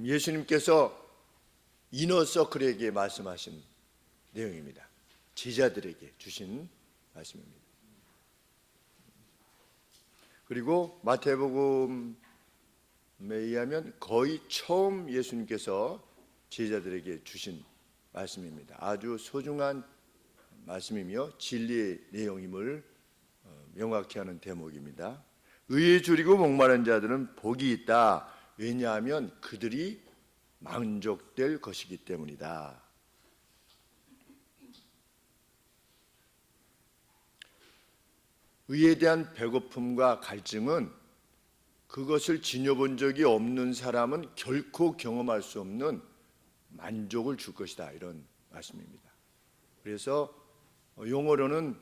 예수님께서 이너서클에게 말씀하신 내용입니다. 제자들에게 주신 말씀입니다. 그리고 마태복음에 의하면 거의 처음 예수님께서 제자들에게 주신 말씀입니다. 아주 소중한 말씀이며 진리의 내용임을 명확히 하는 대목입니다. 의에 줄이고 목마른 자들은 복이 있다. 왜냐하면 그들이 만족될 것이기 때문이다. 의에 대한 배고픔과 갈증은 그것을 지녀본 적이 없는 사람은 결코 경험할 수 없는 만족을 줄 것이다, 이런 말씀입니다. 그래서 용어로는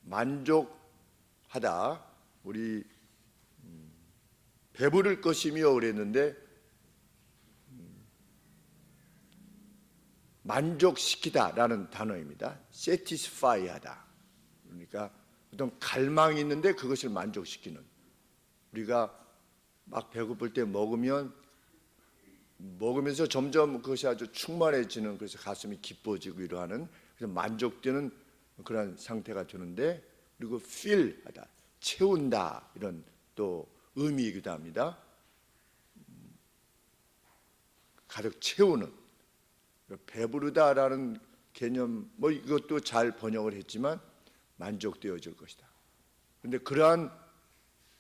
만족하다, 우리 배부를 것이며 그랬는데 만족시키다라는 단어입니다. satisfy하다. 그러니까 어떤 갈망이 있는데 그것을 만족시키는. 우리가 막 배고플 때 먹으면서 점점 그것이 아주 충만해지는, 그래서 가슴이 기뻐지고 이러하는, 그래서 만족되는 그런 상태가 되는데, 그리고 fill하다, 채운다, 이런 또 의미이기도 합니다. 가득 채우는, 배부르다라는 개념, 이것도 잘 번역을 했지만 만족되어질 것이다. 그런데 그러한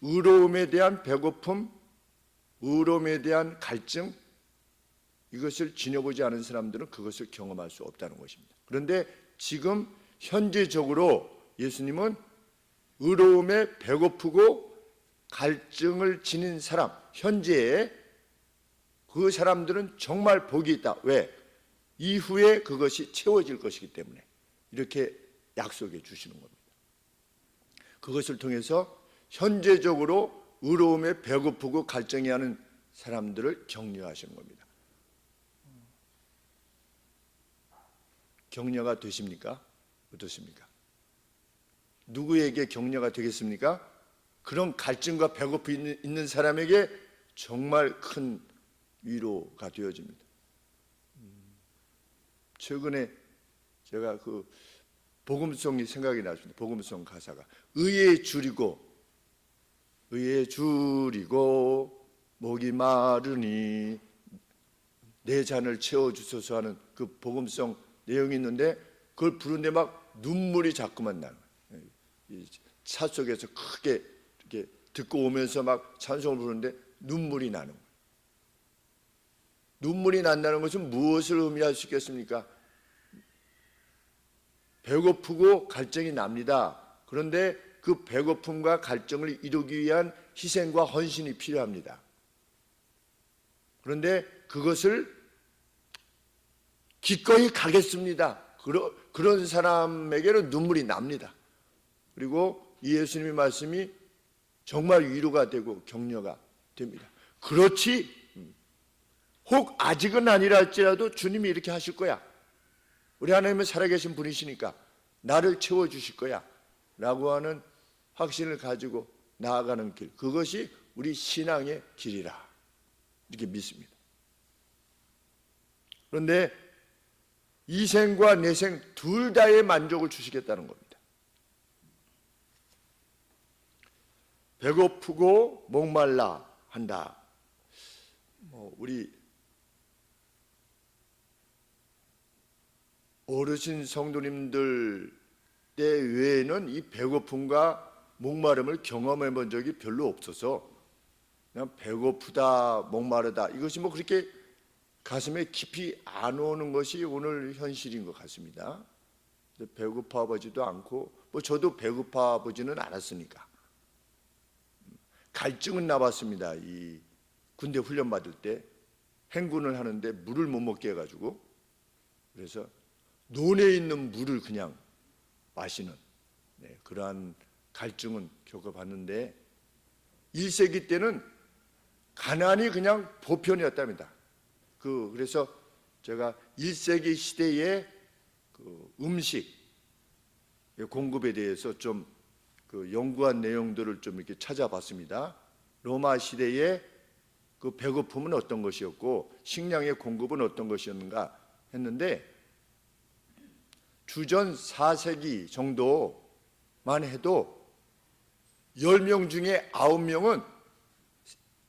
의로움에 대한 배고픔, 의로움에 대한 갈증, 이것을 지녀보지 않은 사람들은 그것을 경험할 수 없다는 것입니다. 그런데 지금 현재적으로 예수님은 의로움에 배고프고 갈증을 지닌 사람, 현재에 그 사람들은 정말 복이 있다. 왜? 이후에 그것이 채워질 것이기 때문에 이렇게 약속해 주시는 겁니다. 그것을 통해서 현재적으로 의로움에 배고프고 갈증이 하는 사람들을 격려하시는 겁니다. 격려가 되십니까? 어떻습니까? 누구에게 격려가 되겠습니까? 그런 갈증과 배고픔이 있는 사람에게 정말 큰 위로가 되어집니다. 최근에 제가 그 복음송이 생각이 났습니다. 복음송 가사가 의에 줄이고 목이 마르니 내 잔을 채워주소서 하는 그 복음송 내용이 있는데, 그걸 부르는데 막 눈물이 자꾸만 나는 거예요. 차 속에서 크게 이렇게 듣고 오면서 막 찬송을 부르는데 눈물이 나는 거예요. 눈물이 난다는 것은 무엇을 의미할 수 있겠습니까? 배고프고 갈증이 납니다. 그런데 그 배고픔과 갈증을 이루기 위한 희생과 헌신이 필요합니다. 그런데 그것을 기꺼이 가겠습니다. 그런 사람에게는 눈물이 납니다. 그리고 이 예수님의 말씀이 정말 위로가 되고 격려가 됩니다. 그렇지, 혹 아직은 아니라 할지라도 주님이 이렇게 하실 거야. 우리 하나님은 살아계신 분이시니까 나를 채워주실 거야 라고 하는 확신을 가지고 나아가는 길, 그것이 우리 신앙의 길이라 이렇게 믿습니다. 그런데 이 생과 내 생 둘 다의 만족을 주시겠다는 겁니다. 배고프고 목말라 한다. 우리 어르신 성도님들 때 외에는 이 배고픔과 목마름을 경험해 본 적이 별로 없어서 그냥 배고프다, 목마르다, 이것이 그렇게 가슴에 깊이 안 오는 것이 오늘 현실인 것 같습니다. 배고파 보지도 않고, 저도 배고파 보지는 않았으니까. 갈증은 나봤습니다. 이 군대 훈련 받을 때 행군을 하는데 물을 못 먹게 해가지고, 그래서 논에 있는 물을 그냥 마시는 그러한 갈증은 겪어봤는데, 1세기 때는 가난이 그냥 보편이었답니다. 그래서 제가 1세기 시대의 그 음식 공급에 대해서 좀 연구한 내용들을 좀 이렇게 찾아봤습니다. 로마 시대에 그 배고픔은 어떤 것이었고 식량의 공급은 어떤 것이었는가 했는데, 주전 4세기 정도만 해도 10명 중에 9명은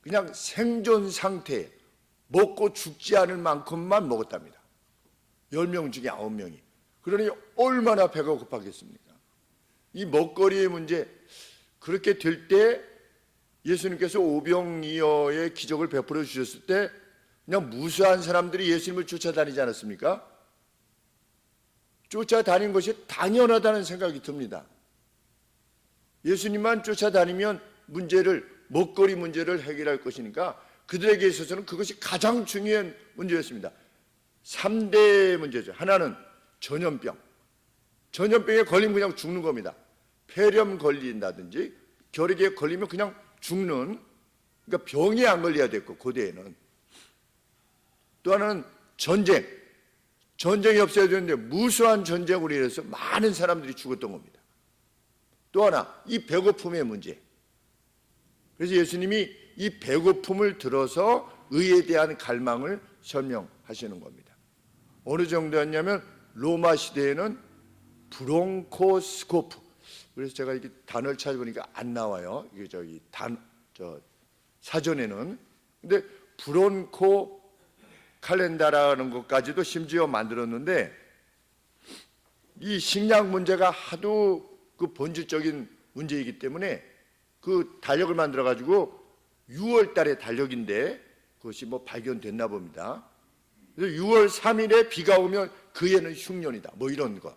그냥 생존 상태에 먹고 죽지 않을 만큼만 먹었답니다. 10명 중에 9명이. 그러니 얼마나 배가 고팠겠습니까? 이 먹거리의 문제, 그렇게 될 때 예수님께서 오병이어의 기적을 베풀어 주셨을 때 그냥 무수한 사람들이 예수님을 쫓아다니지 않았습니까? 쫓아다닌 것이 당연하다는 생각이 듭니다. 예수님만 쫓아다니면 먹거리 문제를 해결할 것이니까 그들에게 있어서는 그것이 가장 중요한 문제였습니다. 3대 문제죠. 하나는 전염병. 전염병에 걸리면 그냥 죽는 겁니다. 폐렴 걸린다든지 결핵에 걸리면 그냥 죽는, 그러니까 병이 안 걸려야 됐고, 고대에는. 또 하나는 전쟁. 전쟁이 없어야 되는데 무수한 전쟁으로 인해서 많은 사람들이 죽었던 겁니다. 또 하나, 이 배고픔의 문제. 그래서 예수님이 이 배고픔을 들어서 의에 대한 갈망을 설명하시는 겁니다. 어느 정도였냐면 로마 시대에는 브론코스코프. 그래서 제가 이렇게 단어를 찾아보니까 안 나와요. 이게 사전에는. 근데 브론코 칼렌다라는 것까지도 심지어 만들었는데, 이 식량 문제가 하도 그 본질적인 문제이기 때문에 그 달력을 만들어 가지고 6월 달에 달력인데 그것이 뭐 발견됐나 봅니다. 그래서 6월 3일에 비가 오면 그 해는 흉년이다. 뭐 이런 거.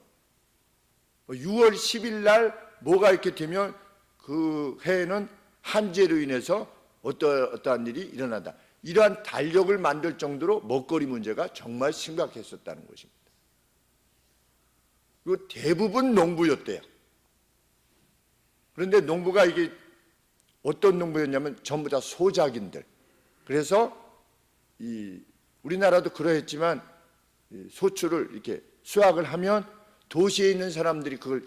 6월 10일 날 뭐가 이렇게 되면 그 해에는 한재로 인해서 어떠한 일이 일어난다. 이러한 달력을 만들 정도로 먹거리 문제가 정말 심각했었다는 것입니다. 그리고 대부분 농부였대요. 그런데 농부가 이게 어떤 농부였냐면 전부 다 소작인들. 그래서 우리나라도 그러했지만 소출을 이렇게 수확을 하면 도시에 있는 사람들이 그걸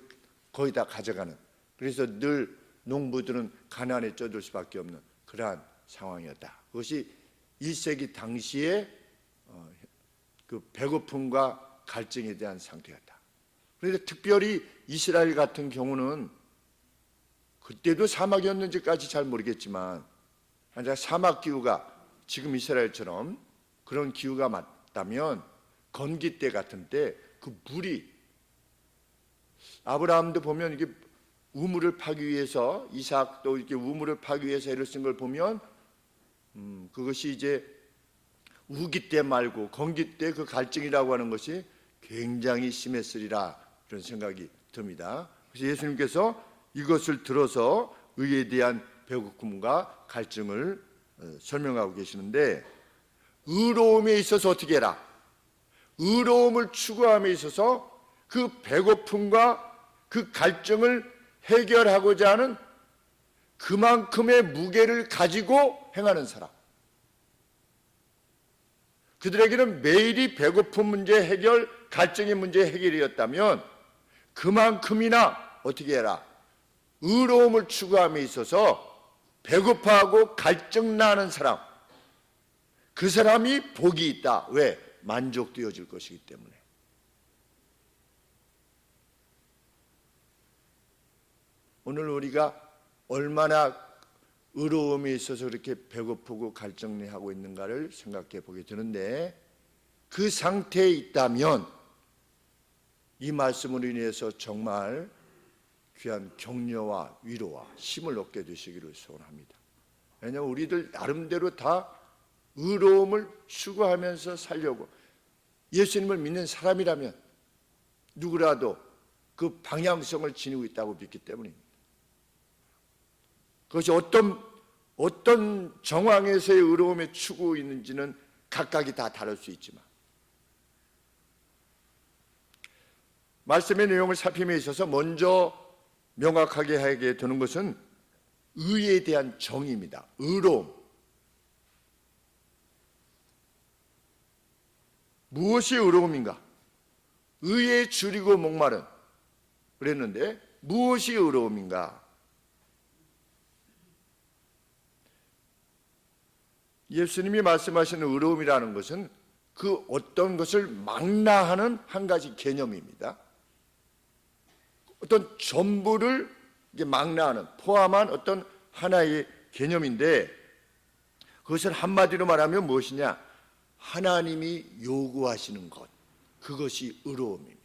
거의 다 가져가는, 그래서 늘 농부들은 가난에 쪄들 수밖에 없는 그러한 상황이었다. 그것이 1세기 당시에 그 배고픔과 갈증에 대한 상태였다. 그런데 특별히 이스라엘 같은 경우는 그때도 사막이었는지까지 잘 모르겠지만, 사막 기후가 지금 이스라엘처럼 그런 기후가 맞다면 건기 때 같은 때 그 물이, 아브라함도 보면 이게 우물을 파기 위해서, 이삭도 이렇게 우물을 파기 위해서 애를 쓴 걸 보면 그것이 이제 우기 때 말고 건기 때 그 갈증이라고 하는 것이 굉장히 심했으리라, 그런 생각이 듭니다. 그래서 예수님께서 이것을 들어서 의에 대한 배고픔과 갈증을 설명하고 계시는데, 의로움에 있어서 어떻게 해라? 의로움을 추구함에 있어서 그 배고픔과 그 갈증을 해결하고자 하는 그만큼의 무게를 가지고 행하는 사람, 그들에게는 매일이 배고픔 문제 해결, 갈증의 문제 해결이었다면 그만큼이나 어떻게 해라? 의로움을 추구함에 있어서 배고파하고 갈증 나는 사람, 그 사람이 복이 있다. 왜? 만족되어질 것이기 때문에. 오늘 우리가 얼마나 의로움에 있어서 그렇게 배고프고 갈증내하고 있는가를 생각해 보게 되는데, 그 상태에 있다면 이 말씀으로 인해서 정말 귀한 격려와 위로와 힘을 얻게 되시기를 소원합니다. 왜냐하면 우리들 나름대로 다 의로움을 추구하면서 살려고, 예수님을 믿는 사람이라면 누구라도 그 방향성을 지니고 있다고 믿기 때문입니다. 그것이 어떤 정황에서의 의로움에 추구 있는지는 각각이 다 다를 수 있지만, 말씀의 내용을 살핌에 있어서 먼저 명확하게 하게 되는 것은 의에 대한 정의입니다. 의로움. 무엇이 의로움인가? 의에 줄이고 목마른, 그랬는데 무엇이 의로움인가? 예수님이 말씀하시는 의로움이라는 것은 그 어떤 것을 망라하는 한 가지 개념입니다. 어떤 전부를 망라하는, 포함한 어떤 하나의 개념인데, 그것을 한마디로 말하면 무엇이냐? 하나님이 요구하시는 것, 그것이 의로움입니다.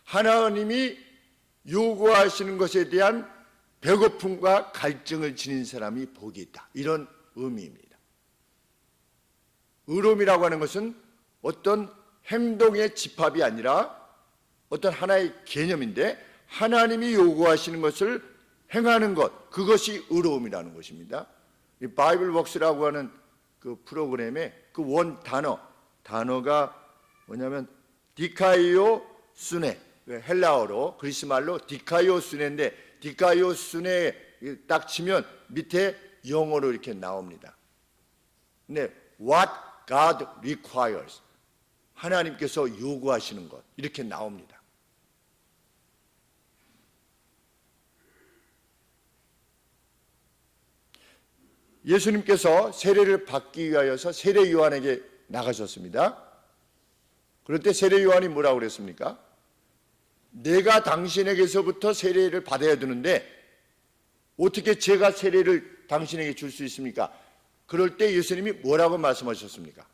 하나님이 요구하시는 것에 대한 배고픔과 갈증을 지닌 사람이 복이 있다, 이런 의미입니다. 의로움이라고 하는 것은 어떤 행동의 집합이 아니라 어떤 하나의 개념인데, 하나님이 요구하시는 것을 행하는 것, 그것이 의로움이라는 것입니다. 이 바이블웍스라고 하는 그 프로그램에 그 원 단어가 뭐냐면 디카이오 순네, 헬라어로 그리스말로 디카이오 순네인데, 디카이오 순네 딱 치면 밑에 영어로 이렇게 나옵니다. 근데 what God requires, 하나님께서 요구하시는 것, 이렇게 나옵니다. 예수님께서 세례를 받기 위하여서 세례 요한에게 나가셨습니다. 그럴 때 세례 요한이 뭐라고 그랬습니까? 내가 당신에게서부터 세례를 받아야 되는데 어떻게 제가 세례를 당신에게 줄 수 있습니까? 그럴 때 예수님이 뭐라고 말씀하셨습니까?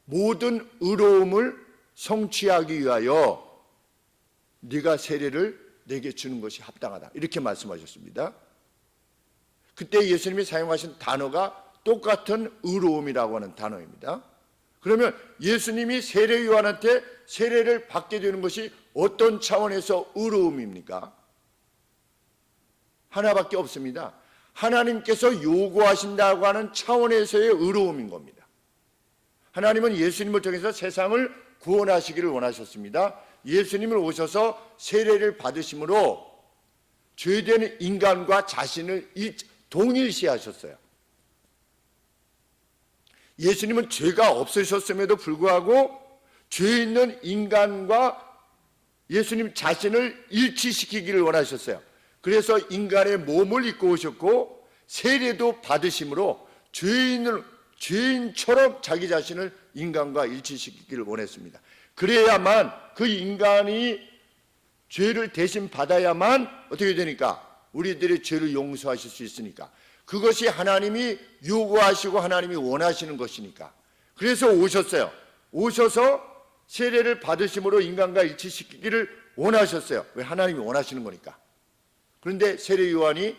모든 의로움을 성취하기 위하여 네가 세례를 내게 주는 것이 합당하다, 이렇게 말씀하셨습니다. 그때 예수님이 사용하신 단어가 똑같은 의로움이라고 하는 단어입니다. 그러면 예수님이 세례 요한한테 세례를 받게 되는 것이 어떤 차원에서 의로움입니까? 하나밖에 없습니다. 하나님께서 요구하신다고 하는 차원에서의 의로움인 겁니다. 하나님은 예수님을 통해서 세상을 구원하시기를 원하셨습니다. 예수님을 오셔서 세례를 받으심으로 죄된 인간과 자신을 동일시하셨어요. 예수님은 죄가 없으셨음에도 불구하고 죄 있는 인간과 예수님 자신을 일치시키기를 원하셨어요. 그래서 인간의 몸을 입고 오셨고 세례도 받으심으로 죄인처럼 자기 자신을 인간과 일치시키기를 원했습니다. 그래야만 그 인간이 죄를 대신 받아야만 어떻게 되니까? 우리들의 죄를 용서하실 수 있으니까. 그것이 하나님이 요구하시고 하나님이 원하시는 것이니까. 그래서 오셨어요. 오셔서 세례를 받으심으로 인간과 일치시키기를 원하셨어요. 왜? 하나님이 원하시는 거니까. 그런데 세례 요한이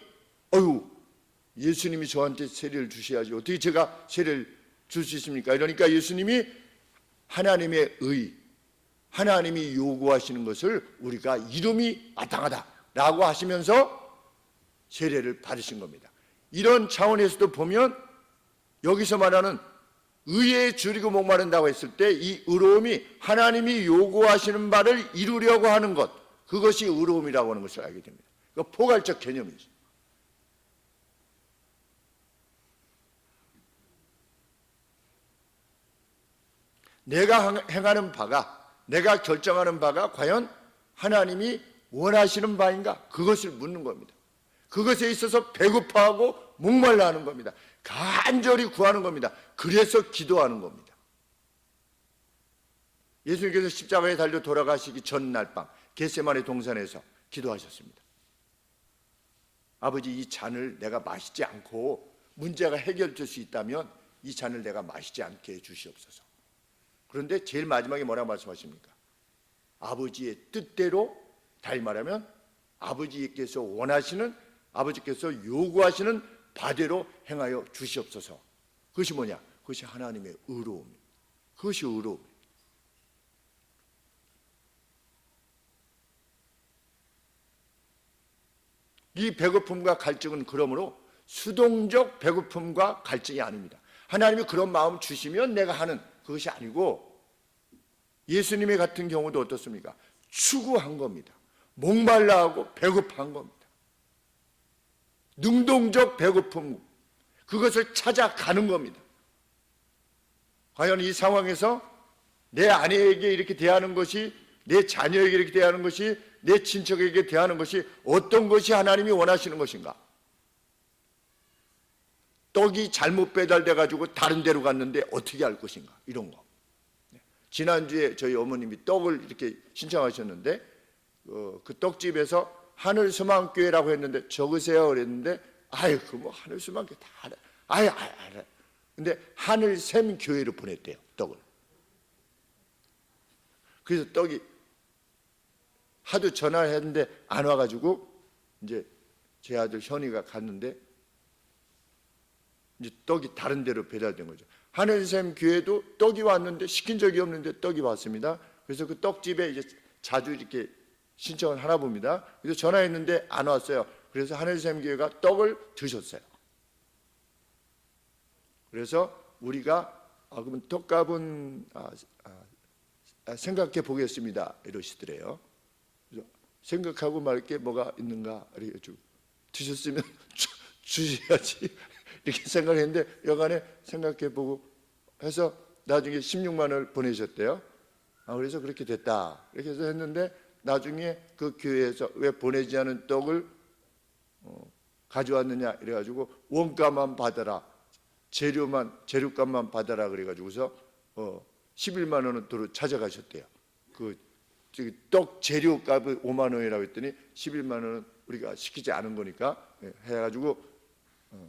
예수님이 저한테 세례를 주셔야지 어떻게 제가 세례를 줄 수 있습니까? 이러니까 예수님이 하나님의 의, 하나님이 요구하시는 것을 우리가 이름이 마땅하다라고 하시면서 세례를 받으신 겁니다. 이런 차원에서도 보면 여기서 말하는 의에 줄이고 목마른다고 했을 때 이 의로움이 하나님이 요구하시는 바를 이루려고 하는 것, 그것이 의로움이라고 하는 것을 알게 됩니다. 그러니까 포괄적 개념이죠. 내가 행하는 바가, 내가 결정하는 바가 과연 하나님이 원하시는 바인가? 그것을 묻는 겁니다. 그것에 있어서 배고파하고 목말라 하는 겁니다. 간절히 구하는 겁니다. 그래서 기도하는 겁니다. 예수님께서 십자가에 달려 돌아가시기 전날 밤 겟세마네 동산에서 기도하셨습니다. 아버지, 이 잔을 내가 마시지 않고 문제가 해결될 수 있다면 이 잔을 내가 마시지 않게 해 주시옵소서. 그런데 제일 마지막에 뭐라고 말씀하십니까? 아버지의 뜻대로, 다시 말하면 아버지께서 원하시는, 아버지께서 요구하시는 바대로 행하여 주시옵소서. 그것이 뭐냐? 그것이 하나님의 의로움입니다. 그것이 의로움입니다. 이 배고픔과 갈증은 그러므로 수동적 배고픔과 갈증이 아닙니다. 하나님이 그런 마음 주시면 내가 하는 그것이 아니고, 예수님의 같은 경우도 어떻습니까? 추구한 겁니다. 목말라하고 배고파한 겁니다. 능동적 배고픔, 그것을 찾아가는 겁니다. 과연 이 상황에서 내 아내에게 이렇게 대하는 것이, 내 자녀에게 이렇게 대하는 것이, 내 친척에게 대하는 것이 어떤 것이 하나님이 원하시는 것인가? 떡이 잘못 배달돼 가지고 다른 데로 갔는데 어떻게 할 것인가, 이런 거. 지난주에 저희 어머님이 떡을 이렇게 신청하셨는데 그 떡집에서 하늘소망교회라고 했는데 적으세요 그랬는데, 아유 그 뭐 하늘소망교회 다 알아. 아유 알아. 근데 하늘샘교회로 보냈대요, 떡을. 그래서 떡이 하도 전화를 했는데 안 와가지고 이제 제 아들 현이가 갔는데 이제 떡이 다른 데로 배달된 거죠. 하늘샘 교회도 떡이 왔는데 시킨 적이 없는데 떡이 왔습니다. 그래서 그 떡집에 이제 자주 이렇게 신청을 하나 봅니다. 그래서 전화했는데 안 왔어요. 그래서 하늘샘 교회가 떡을 드셨어요. 그래서 우리가 그러면 떡값은 생각해 보겠습니다 이러시더래요. 그래서 생각하고 말 게 뭐가 있는가 이래가지고 드셨으면 주셔야지 이렇게 생각했는데 여간에 생각해 보고 해서 나중에 16만 원을 보내셨대요. 그래서 그렇게 됐다 이렇게 해서 했는데, 나중에 그 교회에서 왜 보내지 않은 떡을 가져왔느냐 이래가지고 원가만 받아라, 재료값만 받아라 그래가지고서 11만 원은 도로 찾아가셨대요. 그 떡 재료값을 5만 원이라고 했더니 11만 원은 우리가 시키지 않은 거니까 해가지고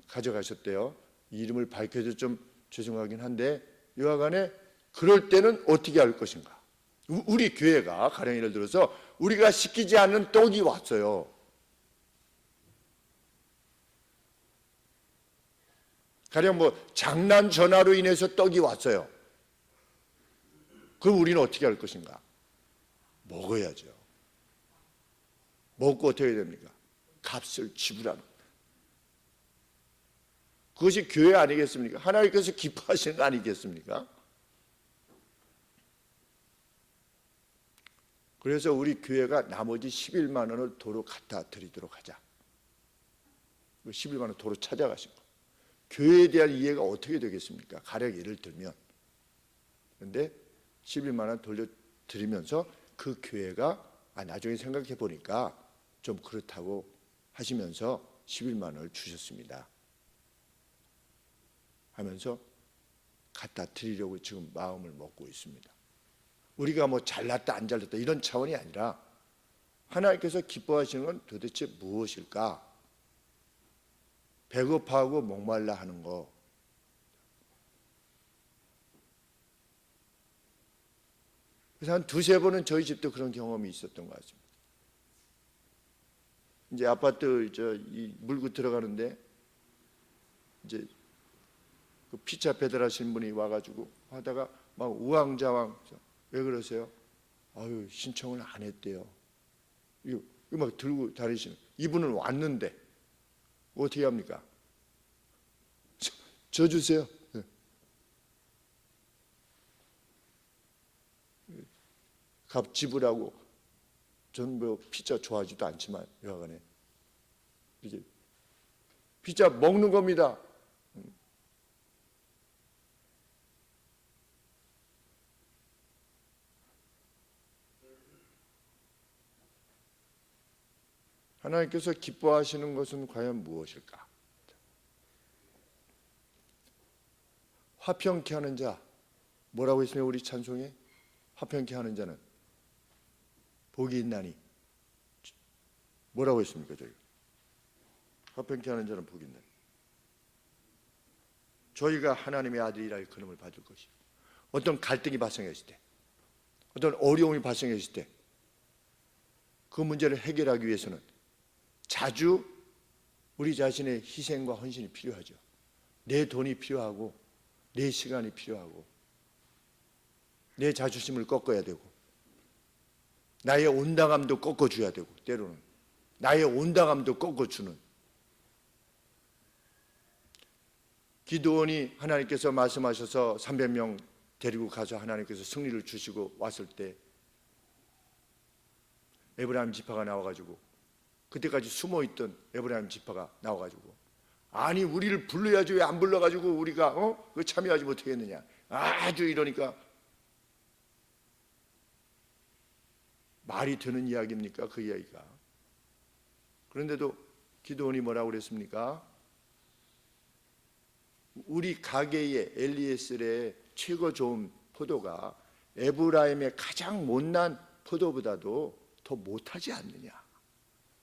가져가셨대요. 이름을 밝혀서 좀 죄송하긴 한데, 여하간에 그럴 때는 어떻게 할 것인가. 우리 교회가 가령 예를 들어서 우리가 시키지 않는 떡이 왔어요. 가령 뭐 장난 전화로 인해서 떡이 왔어요. 그럼 우리는 어떻게 할 것인가? 먹어야죠. 먹고 어떻게 해야 됩니까? 값을 지불하는 겁니다. 그것이 교회 아니겠습니까? 하나님께서 기뻐하시는 거 아니겠습니까? 그래서 우리 교회가 나머지 11만 원을 도로 갖다 드리도록 하자. 11만 원 도로 찾아가신 거. 교회에 대한 이해가 어떻게 되겠습니까? 가령 예를 들면. 그런데 11만 원 돌려드리면서 그 교회가 나중에 생각해 보니까 좀 그렇다고 하시면서 11만 원을 주셨습니다 하면서 갖다 드리려고 지금 마음을 먹고 있습니다. 우리가 뭐 잘났다 안 잘났다 이런 차원이 아니라 하나님께서 기뻐하시는 건 도대체 무엇일까? 배고파하고 목말라 하는 거, 그래서 한 두세 번은 저희 집도 그런 경험이 있었던 것 같습니다. 이제 아파트 이 물고 들어가는데 이제 그 피자 배달하시는 분이 와가지고 하다가 막 우왕좌왕, 왜 그러세요? 아유 신청을 안 했대요. 이거 막 들고 다니시는, 이분은 왔는데 어떻게 합니까? 저 주세요. 값 지불하고, 전 뭐 피자 좋아하지도 않지만 여하간에 이제 피자 먹는 겁니다. 하나님께서 기뻐하시는 것은 과연 무엇일까? 화평케 하는 자, 뭐라고 했으면 우리 찬송에 화평케 하는 자는 복이 있나니, 뭐라고 했습니까? 저희 화평케 하는 자는 복이 있나니, 저희가 하나님의 아들이라 일컬음을 받을 것이요. 어떤 갈등이 발생했을 때, 어떤 어려움이 발생했을 때 그 문제를 해결하기 위해서는 자주 우리 자신의 희생과 헌신이 필요하죠. 내 돈이 필요하고, 내 시간이 필요하고, 내 자존심을 꺾어야 되고, 나의 온당함도 꺾어줘야 되고, 때로는 나의 온당함도 꺾어주는. 기드온이 하나님께서 말씀하셔서 300명 데리고 가서 하나님께서 승리를 주시고 왔을 때 에브라임 지파가 나와가지고, 그때까지 숨어있던 에브라임 지파가 나와가지고, 아니 우리를 불러야지 왜 안 불러가지고 우리가 그 참여하지 못하겠느냐, 아주 이러니까 말이 되는 이야기입니까? 그 이야기가. 그런데도 기드온이 뭐라고 그랬습니까? 우리 가게의 엘리에셀의 최고 좋은 포도가 에브라임의 가장 못난 포도보다도 더 못하지 않느냐?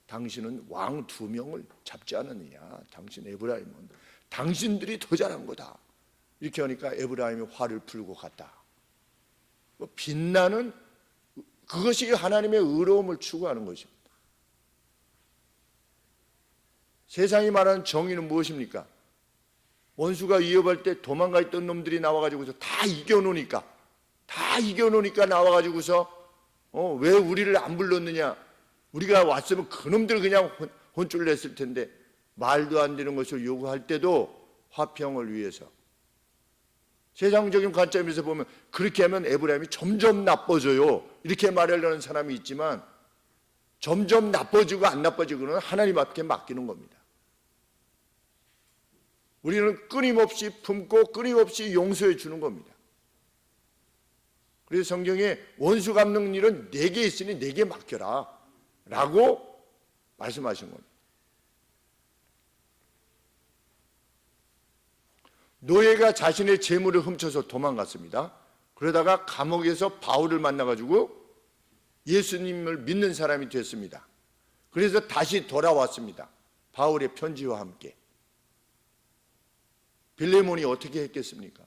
당신은 왕 2명을 잡지 않았느냐? 당신 에브라임은 당신들이 더 잘한 거다. 이렇게 하니까 에브라임이 화를 풀고 갔다. 빛나는 그것이 하나님의 의로움을 추구하는 것입니다. 세상이 말하는 정의는 무엇입니까? 원수가 위협할 때 도망가 있던 놈들이 나와가지고서 다 이겨놓으니까 나와가지고서 왜 우리를 안 불렀느냐? 우리가 왔으면 그놈들 그냥 혼쭐 냈을 텐데 말도 안 되는 것을 요구할 때도 화평을 위해서 세상적인 관점에서 보면 그렇게 하면 에브라임이 점점 나빠져요. 이렇게 말하려는 사람이 있지만 점점 나빠지고 안 나빠지고는 하나님 앞에 맡기는 겁니다. 우리는 끊임없이 품고 끊임없이 용서해 주는 겁니다. 그래서 성경에 원수 갚는 일은 내게 있으니 내게 맡겨라 라고 말씀하신 겁니다. 노예가 자신의 재물을 훔쳐서 도망갔습니다. 그러다가 감옥에서 바울을 만나가지고 예수님을 믿는 사람이 됐습니다. 그래서 다시 돌아왔습니다. 바울의 편지와 함께. 빌레몬이 어떻게 했겠습니까?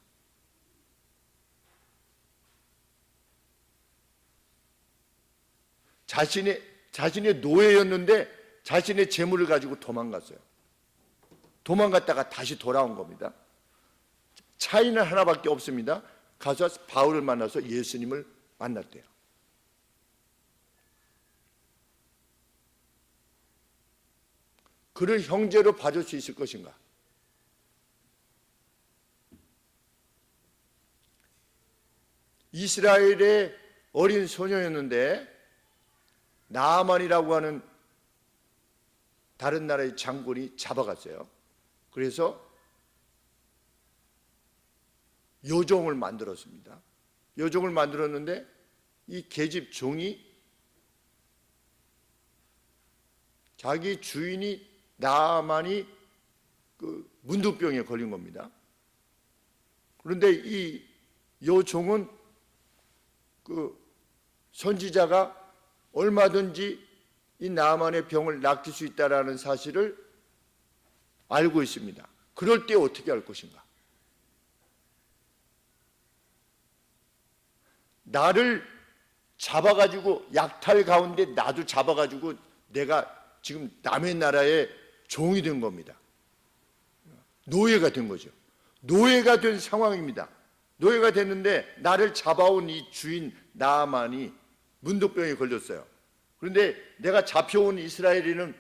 자신의 노예였는데 자신의 재물을 가지고 도망갔어요. 도망갔다가 다시 돌아온 겁니다. 차이는 하나밖에 없습니다. 가서 바울을 만나서 예수님을 만났대요. 그를 형제로 봐줄 수 있을 것인가? 이스라엘의 어린 소녀였는데 나아만이라고 하는 다른 나라의 장군이 잡아갔어요. 그래서 요종을 만들었습니다. 요종을 만들었는데 이 계집 종이 자기 주인이 나아만이 그 문두병에 걸린 겁니다. 그런데 이 요종은 그 선지자가 얼마든지 이 나아만의 병을 낫길 수 있다라는 사실을 알고 있습니다. 그럴 때 어떻게 할 것인가? 나를 잡아가지고 약탈 가운데 나도 잡아가지고 내가 지금 남의 나라의 종이 된 겁니다. 노예가 된 거죠. 노예가 된 상황입니다. 노예가 됐는데 나를 잡아온 이 주인 나아만이 문둥병에 걸렸어요. 그런데 내가 잡혀온 이스라엘에는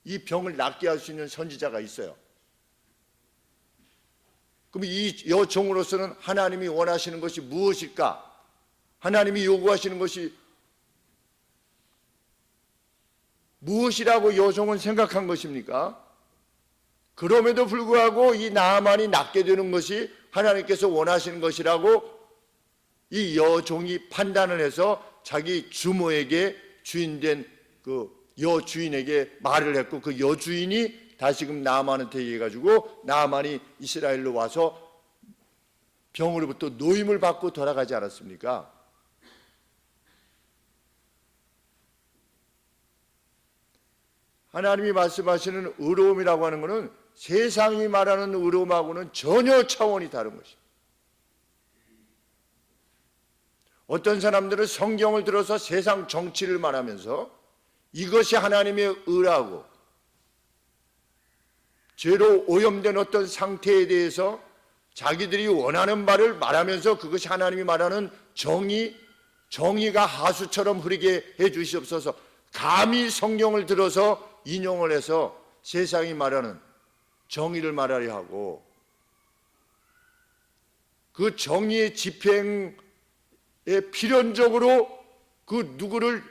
이 병을 낫게 할 수 있는 선지자가 있어요. 그럼 이 여종으로서는 하나님이 원하시는 것이 무엇일까? 하나님이 요구하시는 것이 무엇이라고 여종은 생각한 것입니까? 그럼에도 불구하고 이 나아만이 낫게 되는 것이 하나님께서 원하시는 것이라고 이 여종이 판단을 해서 자기 주모에게 주인된 그 여주인에게 말을 했고 그 여주인이 다시금 나아만한테 얘기해가지고 나아만이 이스라엘로 와서 병으로부터 노임을 받고 돌아가지 않았습니까? 하나님이 말씀하시는 의로움이라고 하는 것은 세상이 말하는 의로움하고는 전혀 차원이 다른 것입니다. 어떤 사람들은 성경을 들어서 세상 정치를 말하면서 이것이 하나님의 의라고 죄로 오염된 어떤 상태에 대해서 자기들이 원하는 바를 말하면서 그것이 하나님이 말하는 정의가 하수처럼 흐르게 해 주시옵소서. 감히 성경을 들어서 인용을 해서 세상이 말하는 정의를 말하려 하고 그 정의의 집행에 필연적으로 그 누구를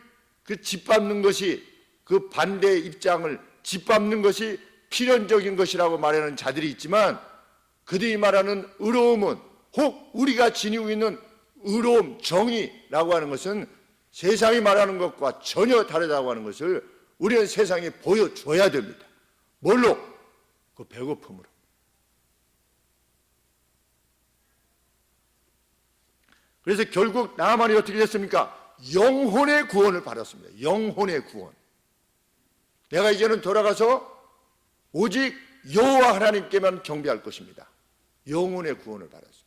그 짓밟는 것이 그 반대 입장을 짓밟는 것이 필연적인 것이라고 말하는 자들이 있지만 그들이 말하는 의로움은 혹 우리가 지니고 있는 의로움, 정의라고 하는 것은 세상이 말하는 것과 전혀 다르다고 하는 것을 우리는 세상에 보여줘야 됩니다. 뭘로? 그 배고픔으로. 그래서 결국 나만이 어떻게 됐습니까? 영혼의 구원을 받았습니다. 영혼의 구원. 내가 이제는 돌아가서 오직 여호와 하나님께만 경배할 것입니다. 영혼의 구원을 받았습니다.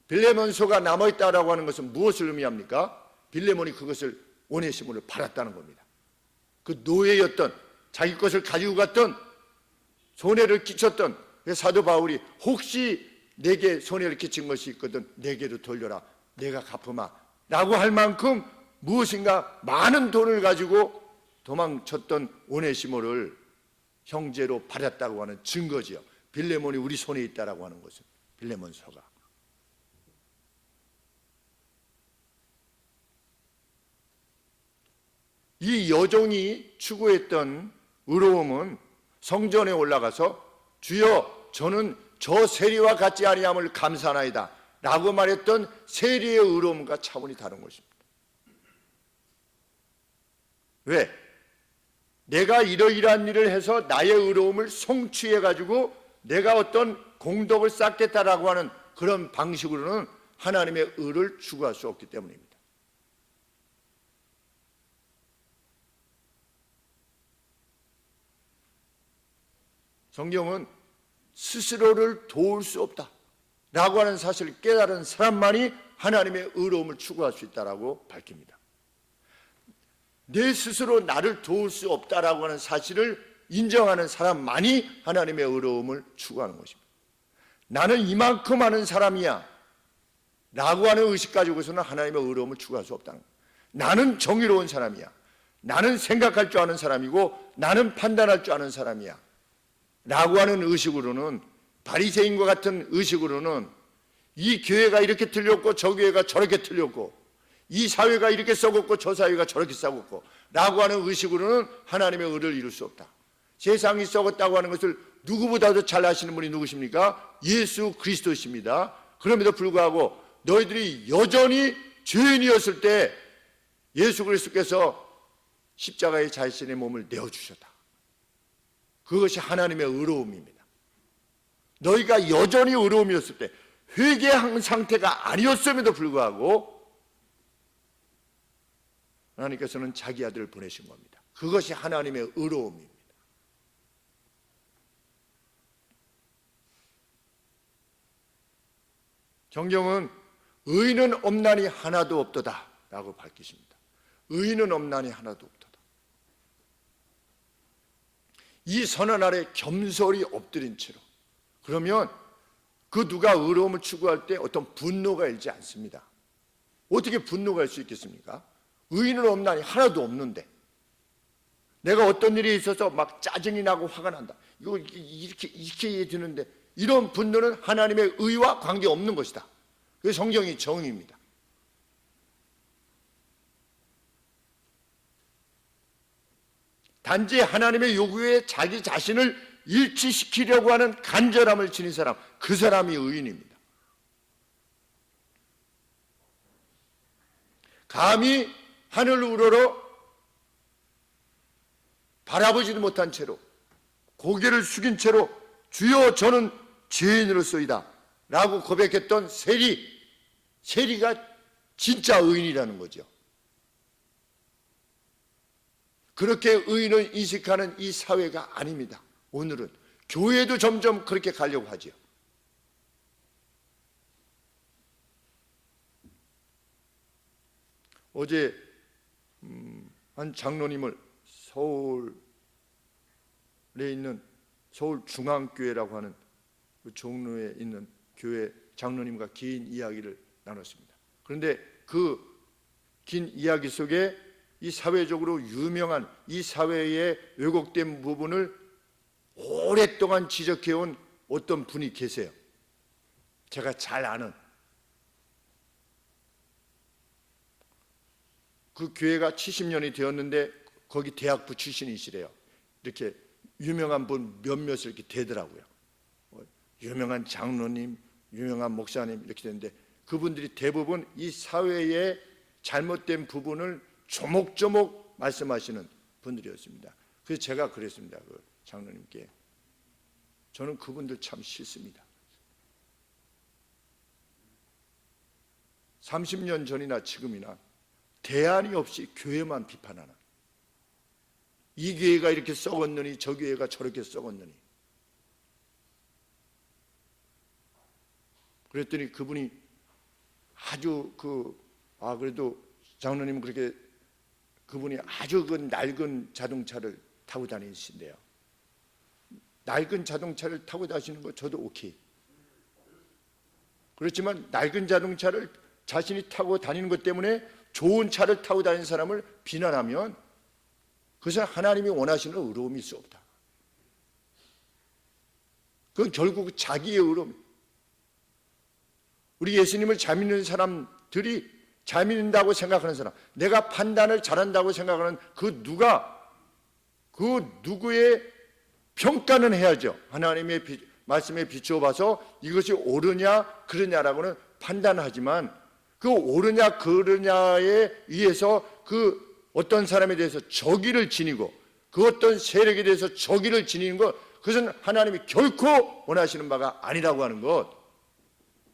빌레몬서가 남아있다라고 하는 것은 무엇을 의미합니까? 빌레몬이 그것을 오네시모를 받았다는 겁니다. 그 노예였던, 자기 것을 가지고 갔던, 손해를 끼쳤던 사도 바울이 혹시 내게 손해를 끼친 것이 있거든 내게로 돌려라, 내가 갚으마 라고 할 만큼 무엇인가 많은 돈을 가지고 도망쳤던 오네시모를 형제로 받았다고 하는 증거지요. 빌레몬이 우리 손에 있다라고 하는 것은, 빌레몬서가. 이 여종이 추구했던 의로움은 성전에 올라가서 주여 저는 저 세리와 같지 아니함을 감사하나이다 라고 말했던 세리의 의로움과 차원이 다른 것입니다. 왜? 내가 이러이러한 일을 해서 나의 의로움을 성취해가지고 내가 어떤 공덕을 쌓겠다라고 하는 그런 방식으로는 하나님의 의를 추구할 수 없기 때문입니다. 성경은 스스로를 도울 수 없다 라고 하는 사실을 깨달은 사람만이 하나님의 의로움을 추구할 수 있다라고 밝힙니다. 내 스스로 나를 도울 수 없다라고 하는 사실을 인정하는 사람만이 하나님의 의로움을 추구하는 것입니다. 나는 이만큼 하는 사람이야 라고 하는 의식 가지고서는 하나님의 의로움을 추구할 수 없다는 거예요. 나는 정의로운 사람이야, 나는 생각할 줄 아는 사람이고 나는 판단할 줄 아는 사람이야 라고 하는 의식으로는, 바리새인과 같은 의식으로는 이 교회가 이렇게 틀렸고 저 교회가 저렇게 틀렸고 이 사회가 이렇게 썩었고 저 사회가 저렇게 썩었고 라고 하는 의식으로는 하나님의 의를 이룰 수 없다. 세상이 썩었다고 하는 것을 누구보다도 잘 아시는 분이 누구십니까? 예수 그리스도십니다. 그럼에도 불구하고 너희들이 여전히 죄인이었을 때 예수 그리스도께서 십자가에 자신의 몸을 내어주셨다. 그것이 하나님의 의로움입니다. 너희가 여전히 의로움이었을 때, 회개한 상태가 아니었음에도 불구하고 하나님께서는 자기 아들을 보내신 겁니다. 그것이 하나님의 의로움입니다. 성경은 의인은 없나니 하나도 없도다 라고 밝히십니다. 의인은 없나니 하나도 없도다. 이 선언 아래 겸손히 엎드린 채로, 그러면 그 누가 의로움을 추구할 때 어떤 분노가 일지 않습니다. 어떻게 분노가 일 수 있겠습니까? 의인은 없나니 하나도 없는데, 내가 어떤 일이 있어서 막 짜증이 나고 화가 난다, 이거 이렇게 드는데, 이런 분노는 하나님의 의와 관계없는 것이다. 그게 성경이 정의입니다. 단지 하나님의 요구에 자기 자신을 일치시키려고 하는 간절함을 지닌 사람, 그 사람이 의인입니다. 감히 하늘 우러러 바라보지도 못한 채로 고개를 숙인 채로 주여 저는 죄인으로소이다 라고 고백했던 세리가 진짜 의인이라는 거죠. 그렇게 의인을 인식하는 이 사회가 아닙니다. 오늘은 교회도 점점 그렇게 가려고 하죠. 어제 한 장로님을 서울에 있는 서울중앙교회라고 하는 그 종로에 있는 교회 장로님과 긴 이야기를 나눴습니다. 그런데 그 긴 이야기 속에 이 사회적으로 유명한 이 사회의 왜곡된 부분을 오랫동안 지적해온 어떤 분이 계세요. 제가 잘 아는. 그 교회가 70년이 되었는데 거기 대학부 출신이시래요. 이렇게 유명한 분 몇몇을 이렇게 되더라고요. 유명한 장로님, 유명한 목사님 이렇게 되는데 그분들이 대부분 이 사회의 잘못된 부분을 조목조목 말씀하시는 분들이었습니다. 그래서 제가 그랬습니다. 그 장로님께. 저는 그분들 참 싫습니다. 30년 전이나 지금이나 대안이 없이 교회만 비판하는, 이 교회가 이렇게 썩었느니 저 교회가 저렇게 썩었느니. 그랬더니 그분이 아주 그래도 장로님 그렇게 그분이 아주 그 낡은 자동차를 타고 다니신대요. 낡은 자동차를 타고 다니시는 거 저도 오케이. 그렇지만 낡은 자동차를 자신이 타고 다니는 것 때문에 좋은 차를 타고 다니는 사람을 비난하면 그것은 하나님이 원하시는 의로움일 수 없다. 그건 결국 자기의 의로움. 우리 예수님을 잘 믿는 사람들이, 잘 믿는다고 생각하는 사람, 내가 판단을 잘한다고 생각하는 그 누구의 평가는 해야죠. 하나님의 말씀에 비추어 봐서 이것이 옳으냐 그르냐라고는 판단하지만, 그 옳으냐 그르냐에 의해서 그 어떤 사람에 대해서 적의를 지니고 그 어떤 세력에 대해서 적의를 지니는 것, 그것은 하나님이 결코 원하시는 바가 아니라고 하는 것,